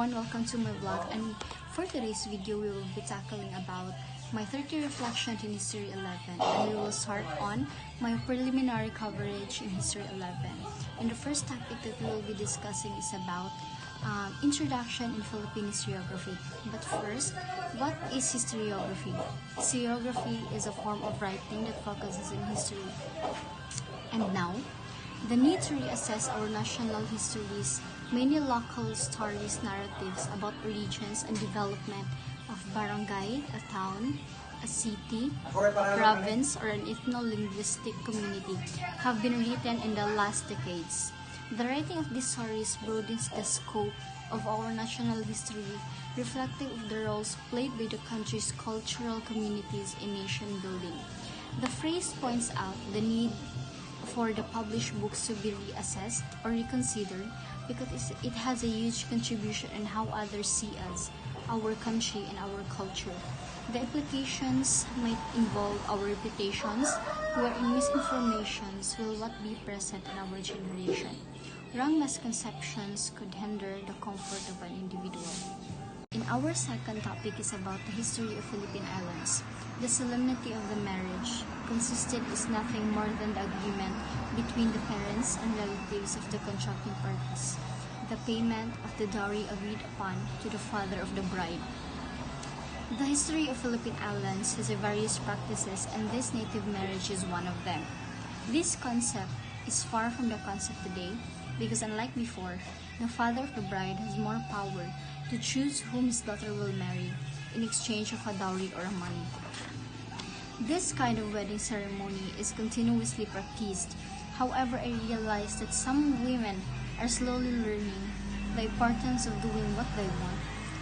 everyone, welcome to my vlog, and for today's video we will be tackling about my 30 reflection in History 11, and we will start on my preliminary coverage in History 11. And the first topic that we will be discussing is about introduction in Philippine historiography. But first, what is historiography? Historiography is a form of writing that focuses on history. And now, the need to reassess our national histories, many local stories, narratives about origins and development of barangay, a town, a city, a province, or an ethno-linguistic community have been written in the last decades. The writing of these stories broadens the scope of our national history, reflective of the roles played by the country's cultural communities in nation building. The phrase points out the need for the published books to be reassessed or reconsidered because it has a huge contribution on how others see us, our country, and our culture. The implications might involve our reputations, wherein misinformations will not be present in our generation. Wrong misconceptions could hinder the comfort of an individual. In our second topic is about the history of Philippine Islands. The solemnity of the marriage consisted is nothing more than the agreement between the parents and relatives of the contracting parties, the payment of the dowry agreed upon to the father of the bride. The history of Philippine Islands has various practices, and this native marriage is one of them. This concept is far from the concept today because, unlike before, the father of the bride has more power to choose whom his daughter will marry in exchange of a dowry or money. This kind of wedding ceremony is continuously practiced. However, I realize that some women are slowly learning the importance of doing what they want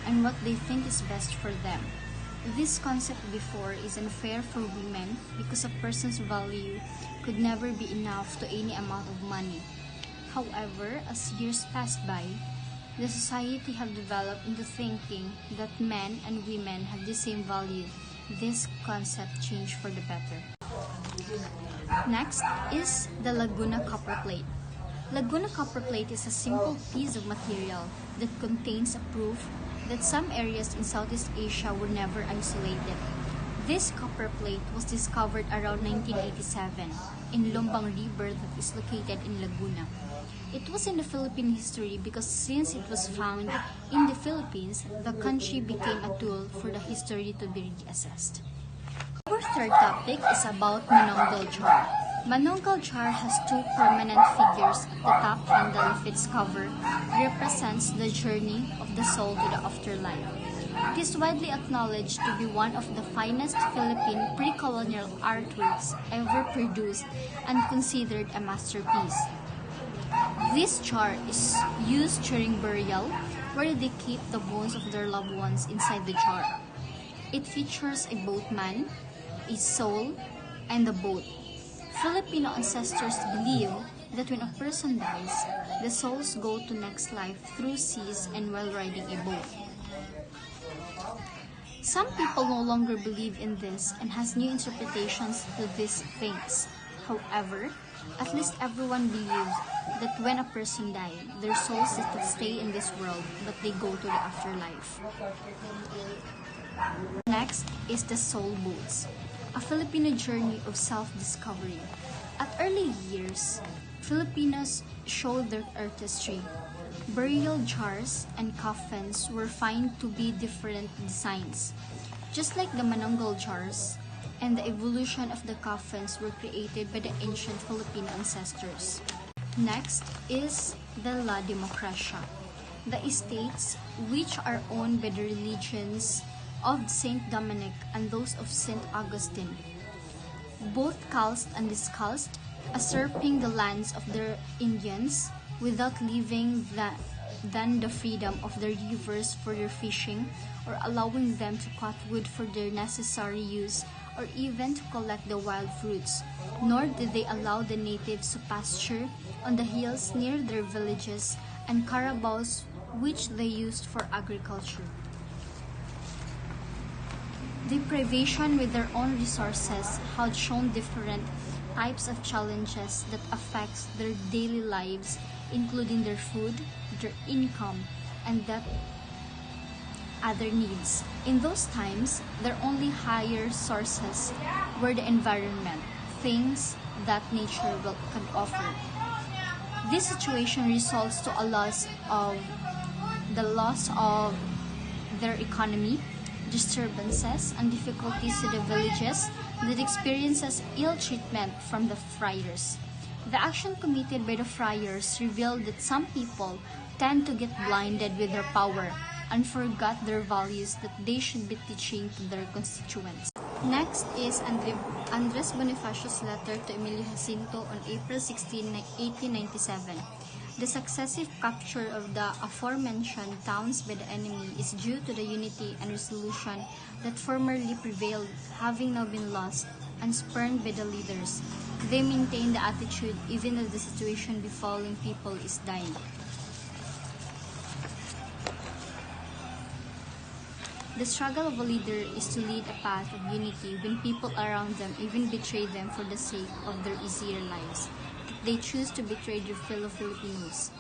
and what they think is best for them. This concept before is unfair for women because a person's value could never be enough to any amount of money. However, as years passed by, the society have developed into thinking that men and women have the same value. This concept changed for the better. Next is the Laguna copper plate. Laguna copper plate is a simple piece of material that contains a proof that some areas in Southeast Asia were never isolated. This copper plate was discovered around 1987 in Lombang River that is located in Laguna. It was in the Philippine history because since it was found in the Philippines, the country became a tool for the history to be reassessed. Our third topic is about Manonggol jar. Manonggol jar has two prominent figures at the top handle of its cover, represents the journey of the soul to the afterlife. It is widely acknowledged to be one of the finest Philippine pre-colonial artworks ever produced and considered a masterpiece. This jar is used during burial, where they keep the bones of their loved ones inside the jar. It features a boatman, a soul, and a boat. Filipino ancestors believe that when a person dies, the souls go to next life through seas and while riding a boat. Some people no longer believe in this and has new interpretations to these things. However, at least everyone believes that when a person dies, their souls did not stay in this world, but they go to the afterlife. Next is the soul boats, a Filipino journey of self-discovery. At early years, Filipinos showed their artistry. Burial jars and coffins were found to be different designs. Just like the Manonggol jars, and the evolution of the coffins were created by the ancient Filipino ancestors. Next is the La Democracia, the estates which are owned by the religions of Saint Dominic and those of Saint Augustine, both calced and discalced, usurping the lands of their Indians without leaving than the freedom of the rivers for their fishing or allowing them to cut wood for their necessary use or even to collect the wild fruits, nor did they allow the natives to pasture on the hills near their villages and carabaos which they used for agriculture. Deprivation with their own resources had shown different types of challenges that affects their daily lives, including their food, their income, and that other needs. In those times, their only higher sources were the environment, things that nature can offer. This situation results to the loss of their economy, disturbances, and difficulties to the villages that experiences ill treatment from the friars. The action committed by the friars revealed that some people tend to get blinded with their power and forgot their values that they should be teaching to their constituents. Next is Andres Bonifacio's letter to Emilio Jacinto on April 16, 1897. The successive capture of the aforementioned towns by the enemy is due to the unity and resolution that formerly prevailed, having now been lost and spurned by the leaders. They maintain the attitude even though the situation befalling people is dying. The struggle of a leader is to lead a path of unity when people around them even betray them for the sake of their easier lives. They choose to betray their fellow Filipinos.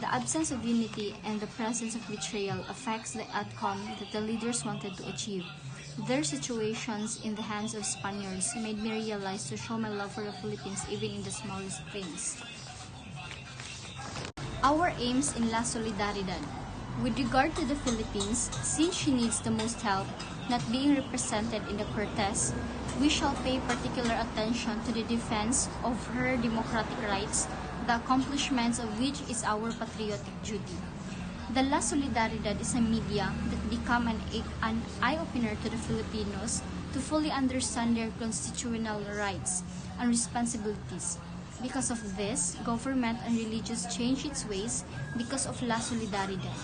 The absence of unity and the presence of betrayal affects the outcome that the leaders wanted to achieve. Their situations in the hands of Spaniards made me realize to show my love for the Philippines even in the smallest things. Our aims in La Solidaridad. With regard to the Philippines, since she needs the most help, not being represented in the Cortes, we shall pay particular attention to the defense of her democratic rights, the accomplishments of which is our patriotic duty. The La Solidaridad is a media that become an eye-opener to the Filipinos to fully understand their constitutional rights and responsibilities. Because of this, government and religious change its ways because of La Solidaridad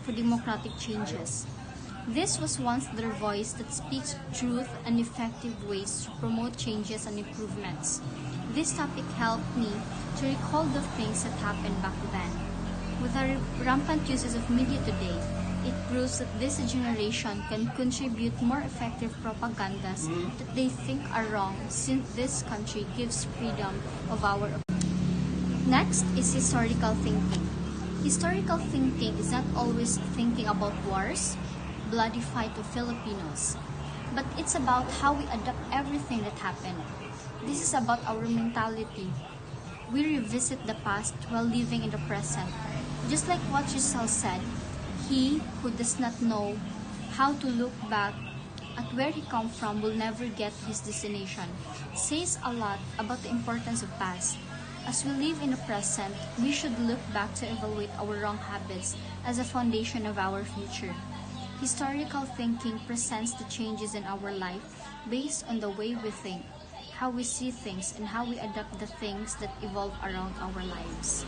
for democratic changes. This was once their voice that speaks truth and effective ways to promote changes and improvements. This topic helped me to recall the things that happened back then. With our rampant uses of media today, it proves that this generation can contribute more effective propagandas that they think are wrong, since this country gives freedom of our opinion. Next is historical thinking. Historical thinking is not always thinking about wars, bloody fight of Filipinos, but it's about how we adapt everything that happened. This is about our mentality. We revisit the past while living in the present. Just like what Giselle said, he who does not know how to look back at where he come from will never get to his destination. Says a lot about the importance of past. As we live in the present, we should look back to evaluate our wrong habits as a foundation of our future. Historical thinking presents the changes in our life based on the way we think, how we see things, and how we adapt the things that evolve around our lives.